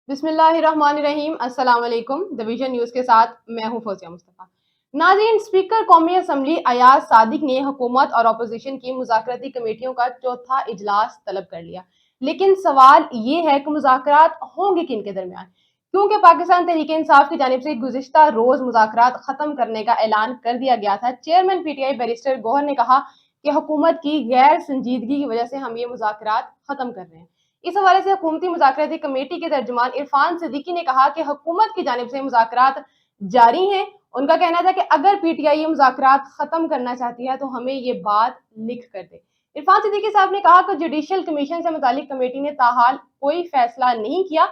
बिस्मिल्लाहिर्रहमानिर्रहीम। अस्सलाम वालेकुम। द विजन न्यूज़ के साथ मैं हूं फौजिया मुस्तफ़ा। नाज़रीन, स्पीकर कौमी असम्बली अयाज सादिक ने हुकूमत और अपोजिशन की मुज़ाकराती कमेटियों का चौथा इजलास तलब कर लिया। लेकिन सवाल ये है कि मुज़ाकरात होंगे किन के दरमियान, क्योंकि पाकिस्तान तहरीक इंसाफ की जानिब से गुज़िश्ता रोज मुज़ाकरात खत्म करने का ऐलान कर दिया गया था। चेयरमैन पीटीआई बैरिस्टर गौहर ने कहा कि हुकूमत की गैर संजीदगी की वजह से हम ये मुज़ाकरात खत्म कर रहे हैं। इस हवाले से हुकूमती मुज़ाकराती कमेटी के तर्जुमान इरफान सिद्दीकी ने कहा कि हुकूमत की जानिब से मुज़ाकरात जारी हैं। उनका कहना था कि अगर पीटीआई ये मुज़ाकरात खत्म करना चाहती है तो हमें ये बात लिख कर दे। इरफान सिद्दीकी साहब ने कहा कि जुडिशल कमीशन से मुतालिक कमेटी ने ताहाल कोई फैसला नहीं किया।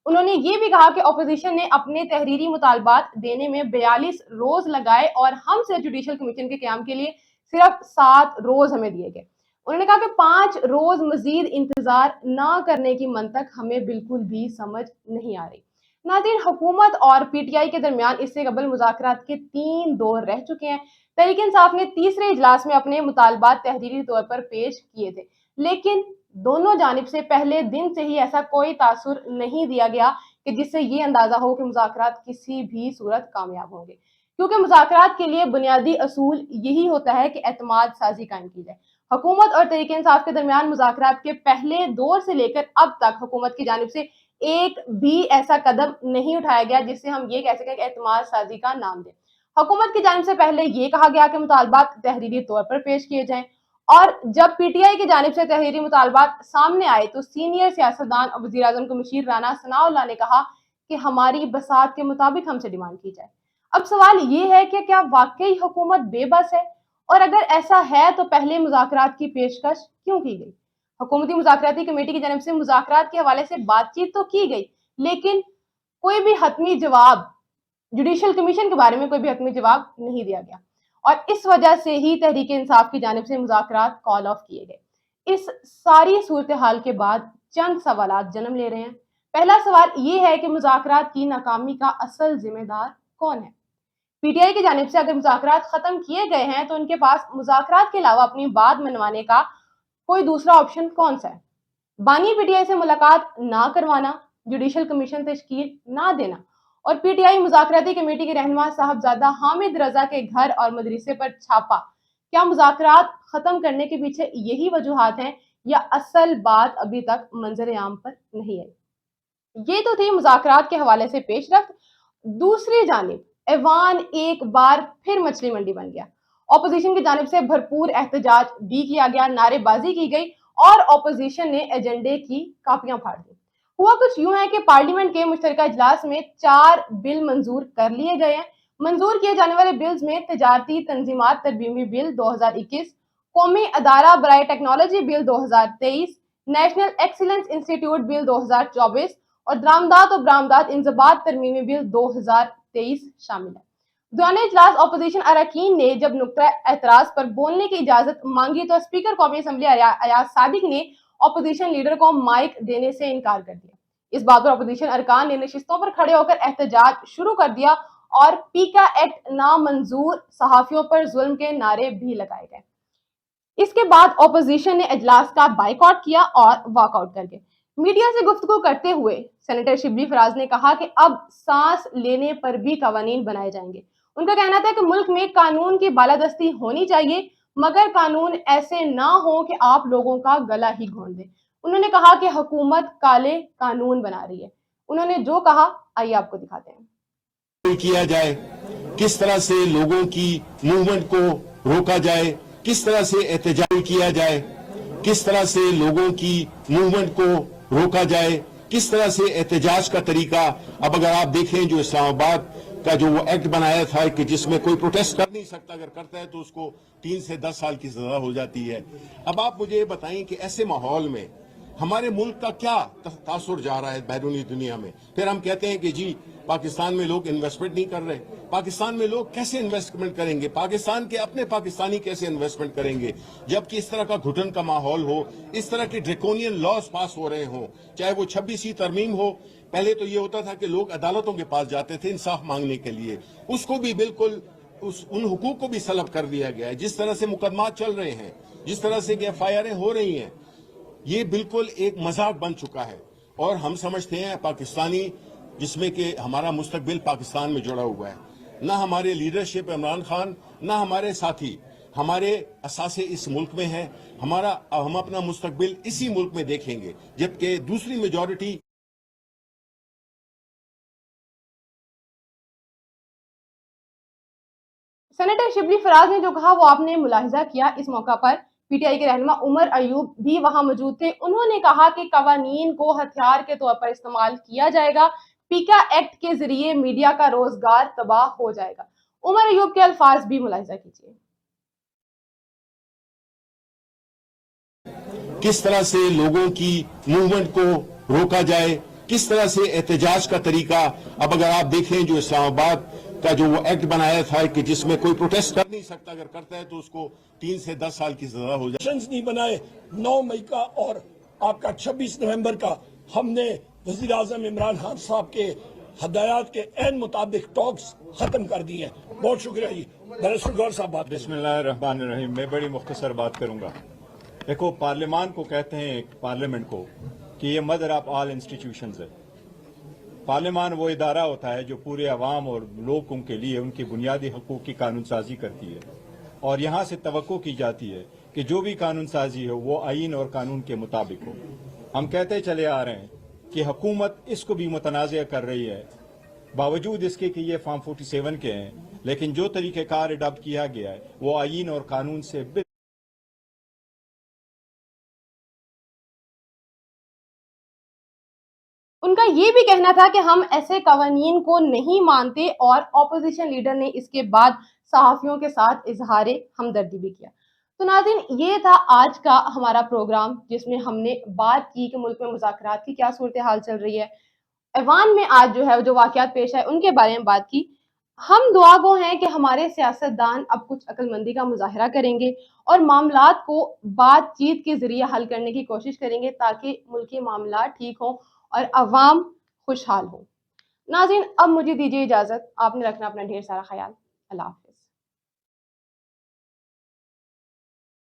उन्होंने ये भी कहा कि अपोजिशन ने अपने तहरीरी मुतालबात देने में 42 रोज लगाए और हमसे जुडिशल कमीशन के क़याम के लिए सिर्फ 7 रोज हमें दिए गए। उन्होंने कहा कि 5 रोज मजीद इंतजार न करने की मंतक हमें बिल्कुल भी समझ नहीं आ रही। नाज़रीन, हुकूमत और पीटीआई के दरमियान इससे कबल मुज़ाकरात के 3 दौर रह चुके हैं। तहरीक इंसाफ ने तीसरे इजलास में अपने मुतालबात तहरीरी तौर पर पेश किए थे, लेकिन दोनों जानिब से पहले दिन से ही ऐसा कोई तासुर नहीं दिया गया कि जिससे ये अंदाजा हो कि मुज़ाकरात किसी भी सूरत कामयाब होंगे, क्योंकि मुज़ाकरात के लिए बुनियादी असूल यही होता है कि एतमाद साजी कायम की जाए। हुकूमत और तहरीक इंसाफ के दरमियान मुज़ाकरात के पहले दौर से लेकर अब तक हुकूमत की जानिब से एक भी ऐसा कदम नहीं उठाया गया जिससे हम ये कह सकें कि एतमाद साजी का नाम दें। हुकूमत की जानिब से पहले ये कहा गया कि मुतालबात तहरीरी तौर पर पेश किए जाएं, और जब पीटीआई की जानिब से तहरीरी मुतालबात सामने आए तो सीनियर सियासतदान और वज़ीर आज़म कमशीर राना सनाउल्लाह ने कहा कि हमारी बसात के मुताबिक हमसे डिमांड की जाए। अब सवाल ये है कि क्या वाकई हुकूमत बेबस है, और अगर ऐसा है तो पहले मुज़ाकरात की पेशकश क्यों की गई? हुकूमती मुज़ाकराती कमेटी की जानिब से मुज़ाकरात के हवाले से बातचीत तो की गई, लेकिन कोई भी हतमी जवाब, जुडिशल कमीशन के बारे में कोई भी हतमी जवाब नहीं दिया गया, और इस वजह से ही तहरीक इंसाफ की जानिब से मुज़ाकरात कॉल ऑफ किए गए। इस सारी सूरत हाल के बाद चंद सवालात जन्म ले रहे हैं। पहला सवाल ये है कि मुज़ाकरात की नाकामी का असल जिम्मेदार कौन है? पीटीआई की जानिब से अगर मुज़ाकरात खत्म किए गए हैं तो उनके पास मुज़ाकरात के अलावा अपनी बात मनवाने का कोई दूसरा ऑप्शन कौन सा है? बानी पीटीआई से मुलाकात ना करवाना, जुडिशल कमीशन तश्कील ना देना, और पीटीआई मुज़ाकराती कमेटी के रहनुमा साहबजादा हामिद रजा के घर और मदरसे पर छापा, क्या मुज़ाकरात खत्म करने के पीछे यही वजूहात हैं, या असल बात अभी तक मंजर आम पर नहीं आई? ये तो थी मुज़ाकरात के हवाले से पेशरफ्त। दूसरी जानिब ऐवान एक बार फिर मछली मंडी बन गया। ऑपोजिशन की जानिब से भरपूर एहतजाज भी किया गया, नारेबाजी की गई और ऑपोजिशन ने एजेंडे की कापियां फाड़ दी। हुआ कुछ यूं है कि पार्लियामेंट के मुश्तरका इजलास में 4 बिल मंजूर कर लिए गए हैं। मंजूर किए जाने वाले बिल्स में तजारती तंजीमात तरमीमी बिल 2021, कौमी अदारा बराए technology bill 2023, national excellence institute bill 2024 और दरामदात और बरामदात इंजबात तरमीमी बिल 2023 शामिल है। दौरान इजलास अपोजिशन अरकान ने जब नुक्ता एतराज पर बोलने की इजाजत मांगी तो स्पीकर कौमी असम्बली अयाज सादिक ने अपोजिशन लीडर को माइक देने से इनकार कर दिया। इस बात पर अपोजिशन अरकान ने नशिस्तों पर खड़े होकर एहतजाज शुरू कर दिया और पीका एक्ट नामंजूर, सहाफियों पर जुल्म के नारे भी लगाए गए। इसके बाद ऑपोजिशन ने इजलास का बाइकआउट किया और वॉकआउट कर गए। मीडिया से गुफ्तगू करते हुए सेनेटर शिबली फराज ने कहा कि अब सांस लेने पर भी कवानीन बनाए जाएंगे। उनका कहना था कि मुल्क में कानून की बालादस्ती होनी चाहिए, मगर कानून ऐसे ना हो कि आप लोगों का गला ही घोंट दे। उन्होंने कहा कि हुकूमत काले कानून बना रही है। उन्होंने जो कहा, आइए आपको दिखाते हैं। किया जाए, किस तरह से लोगों की मूवमेंट को रोका जाए, किस तरह से एहतजाज किया जाए, किस तरह से लोगों की मूवमेंट को रोका जाए, किस तरह से एहतजाज का तरीका। अब अगर आप देखें जो इस्लामाबाद का जो वो एक्ट बनाया था कि जिसमें कोई प्रोटेस्ट कर नहीं सकता, अगर करता है तो उसको 3 से 10 साल की सजा हो जाती है। अब आप मुझे बताएं कि ऐसे माहौल में हमारे मुल्क का क्या तासुर जा रहा है बैरूनी दुनिया में। फिर हम कहते हैं कि जी पाकिस्तान में लोग इन्वेस्टमेंट नहीं कर रहे। पाकिस्तान में लोग कैसे इन्वेस्टमेंट करेंगे, पाकिस्तान के अपने पाकिस्तानी कैसे इन्वेस्टमेंट करेंगे, जबकि इस तरह का घुटन का माहौल हो, इस तरह के ड्रेकोनियन लॉज पास हो रहे हों, चाहे वो 26वीं तरमीम हो। पहले तो ये होता था कि लोग अदालतों के पास जाते थे इंसाफ मांगने के लिए, उसको भी बिल्कुल उन हुकूक को भी सलब कर दिया गया है। जिस तरह से मुकदमात चल रहे हैं, जिस तरह से FIR हो रही हैं, ये बिल्कुल एक मजाक बन चुका है। اور ہم سمجھتے ہیں پاکستانی جس میں کہ ہمارا مستقبل پاکستان میں جڑا ہوا ہے، نہ ہمارے لیڈرشپ عمران خان نہ ہمارے ساتھی، ہمارے اثاثے اس ملک میں ہیں، ہم اپنا مستقبل اسی ملک میں دیکھیں گے، جبکہ دوسری میجورٹی سینیٹر شبلی فراز نے جو کہا وہ آپ نے ملاحظہ کیا۔ اس موقع پر پی ٹی آئی کے رہنما عمر ایوب بھی وہاں موجود تھے۔ انہوں نے کہا کہ قوانین کو ہتھیار کے طور پر استعمال کیا جائے گا، پیکا ایکٹ کے ذریعے میڈیا کا روزگار تباہ ہو جائے گا۔ عمر ایوب کے الفاظ بھی ملاحظہ کیجیے۔ کس طرح سے لوگوں کی موومنٹ کو روکا جائے، کس طرح سے احتجاج کا طریقہ، اب اگر آپ دیکھیں جو اسلام آباد کا جو وہ ایکٹ بنایا تھا کہ جس میں کوئی پروٹیسٹ کر نہیں سکتا، اگر کرتا ہے تو اس کو 3 سے 10 سال کی سزا ہو جائے۔ نہیں بنائے 9 مئی کا اور آپ کا 26 نومبر کا ہم نے وزیر اعظم عمران خان صاحب کے ہدایات کے عین مطابق ٹاکس ختم کر دی ہیں۔ بہت شکریہ جی۔ بیرسٹر گور صاحب بات بسم اللہ الرحمن الرحیم۔ میں بڑی مختصر بات کروں گا۔ دیکھو، پارلیمان کو کہتے ہیں، پارلیمنٹ کو، کہ یہ مدر آف آل انسٹیٹیوشنز ہے۔ پارلیمان وہ ادارہ ہوتا ہے جو پورے عوام اور لوگوں کے لیے ان کی بنیادی حقوق کی قانون سازی کرتی ہے، اور یہاں سے توقع کی جاتی ہے کہ جو بھی قانون سازی ہو وہ آئین اور قانون کے مطابق ہو۔ ہم کہتے چلے آ رہے ہیں کہ حکومت اس کو بھی متنازع کر رہی ہے، باوجود اس کے کہ یہ فارم 47 کے ہیں، لیکن جو طریقہ کار اڈاپٹ کیا گیا ہے وہ آئین اور قانون سے ان کا یہ بھی کہنا تھا کہ ہم ایسے قوانین کو نہیں مانتے، اور اپوزیشن لیڈر نے اس کے بعد صحافیوں کے ساتھ اظہار ہمدردی بھی کیا۔ تو ناظرین، یہ تھا آج کا ہمارا پروگرام، جس میں ہم نے بات کی کہ ملک میں مذاکرات کی کیا صورتحال چل رہی ہے، ایوان میں آج جو واقعات پیش آئے ان کے بارے میں بات کی۔ ہم دعا گو ہیں کہ ہمارے سیاستدان اب کچھ عقل مندی کا مظاہرہ کریں گے اور معاملات کو بات چیت کے ذریعے حل کرنے کی کوشش کریں گے، تاکہ ملکی معاملات ٹھیک ہوں اور عوام خوشحال ہو۔ ناظرین، اب مجھے دیجیے اجازت، آپ نے رکھنا اپنا ڈھیر سارا خیال۔ اللہ حافظ۔